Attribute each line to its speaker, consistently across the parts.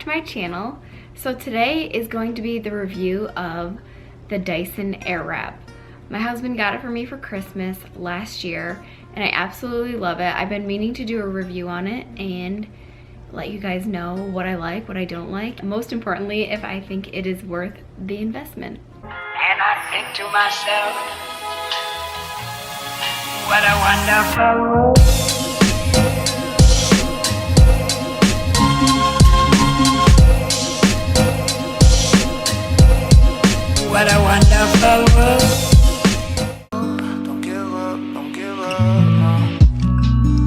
Speaker 1: to my channel. So today is going to be the review of the Dyson Airwrap. My husband got it for me for Christmas last year and I absolutely love it. I've been meaning to do a review on it and let you guys know what I like, what I don't like. Most importantly, if I think it is worth the investment.
Speaker 2: And I think to myself, what a wonderful world. What a wonderful world.
Speaker 3: Don't give up, no.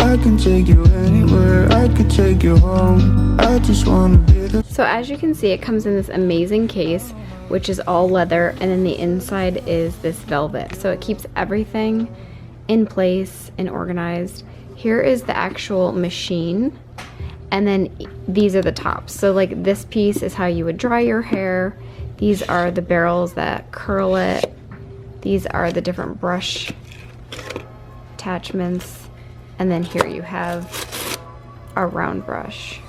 Speaker 3: I can take you anywhere, I could take you home. I just wanna be the.
Speaker 1: So as you can see, it comes in this amazing case, which is all leather, and then the inside is this velvet. So it keeps everything in place and organized. Here is the actual machine, and then these are the tops. So like this piece is how you would dry your hair. These are the barrels that curl it. These are the different brush attachments. And then here you have a round brush.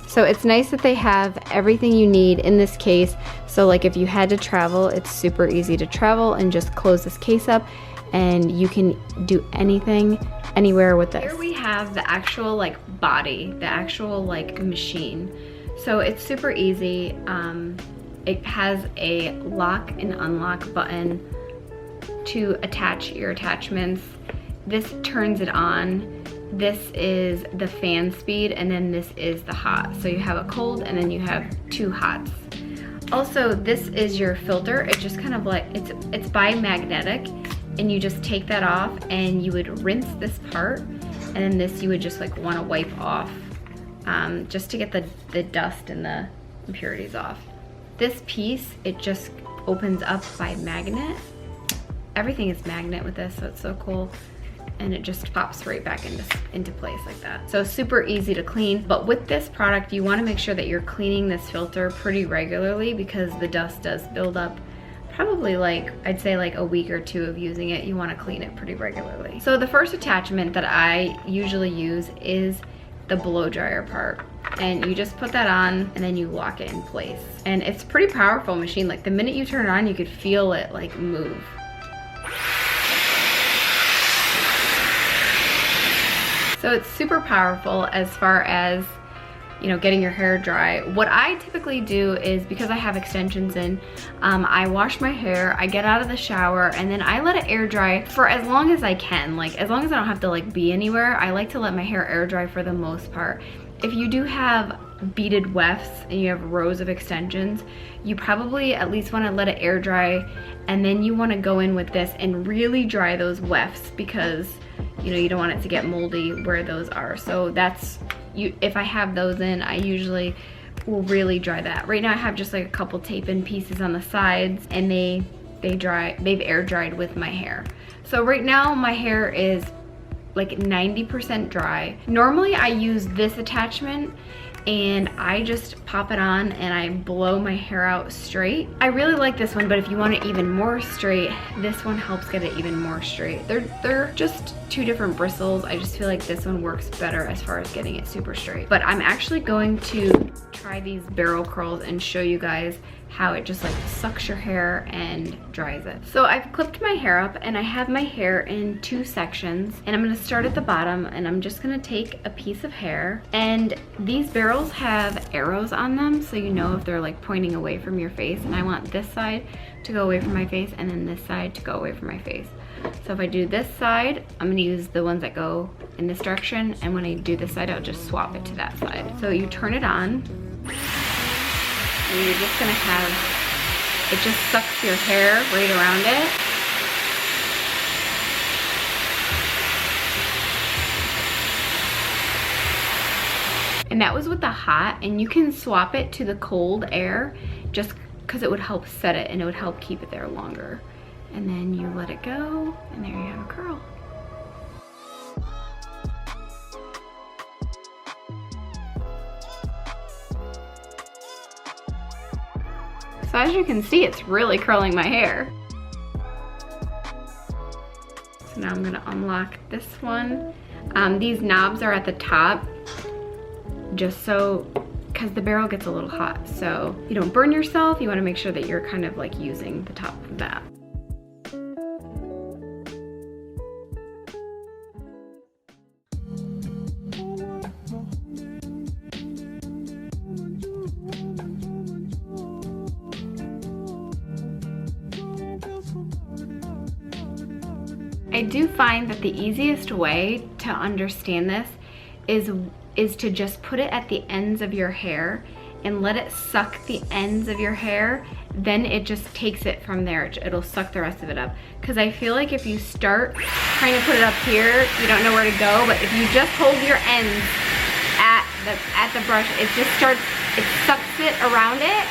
Speaker 1: So it's nice that they have everything you need in this case. So like if you had to travel, it's super easy to travel and just close this case up and you can do anything anywhere with this. Here we have the actual like body, the actual like machine. So it's super easy. It has a lock and unlock button to attach your attachments. This turns it on. This is the fan speed, and then this is the hot. So you have a cold and then you have two hots. Also, this is your filter. It just kind of like, it's bi-magnetic, and you just take that off and you would rinse this part, and then this you would just like want to wipe off. Just to get the dust and the impurities off. This piece, it just opens up by magnet. Everything is magnet with this, so it's so cool. And it just pops right back into place like that. So super easy to clean. But with this product, you wanna make sure that you're cleaning this filter pretty regularly because the dust does build up. Probably like, I'd say like a week or two of using it, you wanna clean it pretty regularly. So the first attachment that I usually use is the blow dryer part, and you just put that on and then you lock it in place. And it's a pretty powerful machine. Like the minute you turn it on, you could feel it like move. So it's super powerful as far as, you know, getting your hair dry. What I typically do is, because I have extensions in, I wash my hair, I get out of the shower, and then I let it air dry for as long as I can. Like as long as I don't have to like be anywhere, I like to let my hair air dry for the most part. If you do have beaded wefts and you have rows of extensions, you probably at least want to let it air dry, and then you want to go in with this and really dry those wefts, because you know you don't want it to get moldy where those are. So that's, if I have those in, I usually will really dry that. Right now I have just like a couple tape-in pieces on the sides, and they've air dried with my hair. So right now my hair is like 90% dry. Normally I use this attachment and I just pop it on and I blow my hair out straight. I really like this one, but if you want it even more straight, this one helps get it even more straight. They're just two different bristles. I just feel like this one works better as far as getting it super straight. But I'm actually going to try these barrel curls and show you guys how it just like sucks your hair and dries it. So I've clipped my hair up and I have my hair in two sections, and I'm gonna start at the bottom and I'm just gonna take a piece of hair, and these barrels have arrows on them so you know if they're like pointing away from your face, and I want this side to go away from my face and then this side to go away from my face. So if I do this side, I'm gonna use the ones that go in this direction, and when I do this side, I'll just swap it to that side. So you turn it on, and you're just gonna have, it just sucks your hair right around it. And that was with the hot, and you can swap it to the cold air just because it would help set it and it would help keep it there longer. And then you let it go, and there you have a curl. So as you can see, it's really curling my hair. So now I'm gonna unlock this one. These knobs are at the top just so because the barrel gets a little hot. So you don't burn yourself, you wanna make sure that you're kind of like using the top of that. I do find that the easiest way to understand this is to just put it at the ends of your hair and let it suck the ends of your hair. Then it just takes it from there. It'll suck the rest of it up. Because I feel like if you start trying to put it up here, you don't know where to go. But if you just hold your ends at the brush, it sucks it around it,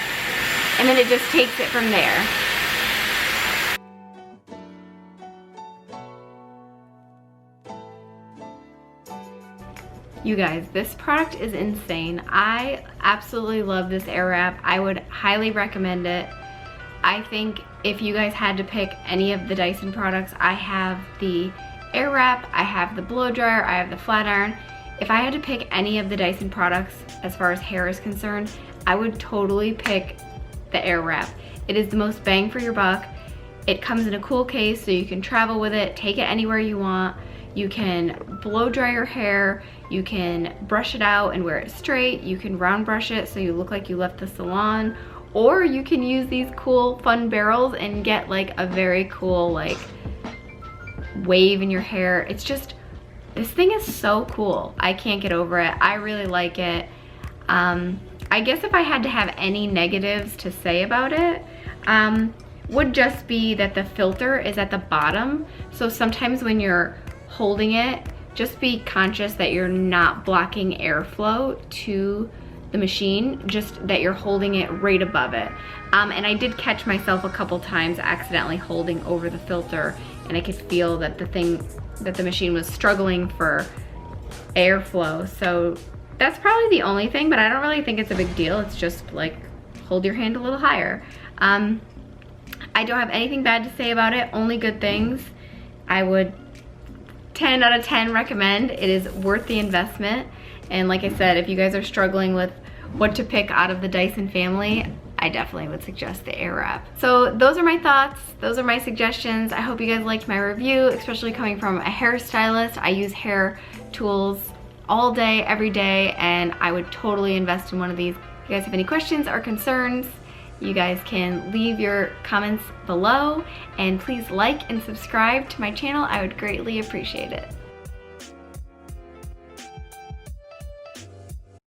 Speaker 1: and then it just takes it from there. You guys, this product is insane. I absolutely love this Airwrap. I would highly recommend it. I think if you guys had to pick any of the Dyson products, I have the Airwrap, I have the blow dryer, I have the flat iron. If I had to pick any of the Dyson products as far as hair is concerned, I would totally pick the Airwrap. It is the most bang for your buck. It comes in a cool case so you can travel with it, take it anywhere you want. You can blow dry your hair, you can brush it out and wear it straight, you can round brush it so you look like you left the salon, or you can use these cool fun barrels and get like a very cool like wave in your hair. It's just, this thing is so cool. I can't get over it. I really like it. I guess if I had to have any negatives to say about it, would just be that the filter is at the bottom. So sometimes when you're holding it, just be conscious that you're not blocking airflow to the machine, just that you're holding it right above it. And I did catch myself a couple times accidentally holding over the filter, and I could feel that the machine was struggling for airflow. So that's probably the only thing, but I don't really think it's a big deal. It's just like, hold your hand a little higher. I don't have anything bad to say about it, only good things. I would 10 out of 10 recommend. It is worth the investment. And like I said, if you guys are struggling with what to pick out of the Dyson family, I definitely would suggest the Airwrap. So those are my thoughts, those are my suggestions. I hope you guys liked my review, especially coming from a hairstylist. I use hair tools all day, every day, and I would totally invest in one of these. If you guys have any questions or concerns, you guys can leave your comments below, and please like and subscribe to my channel. I would greatly appreciate it.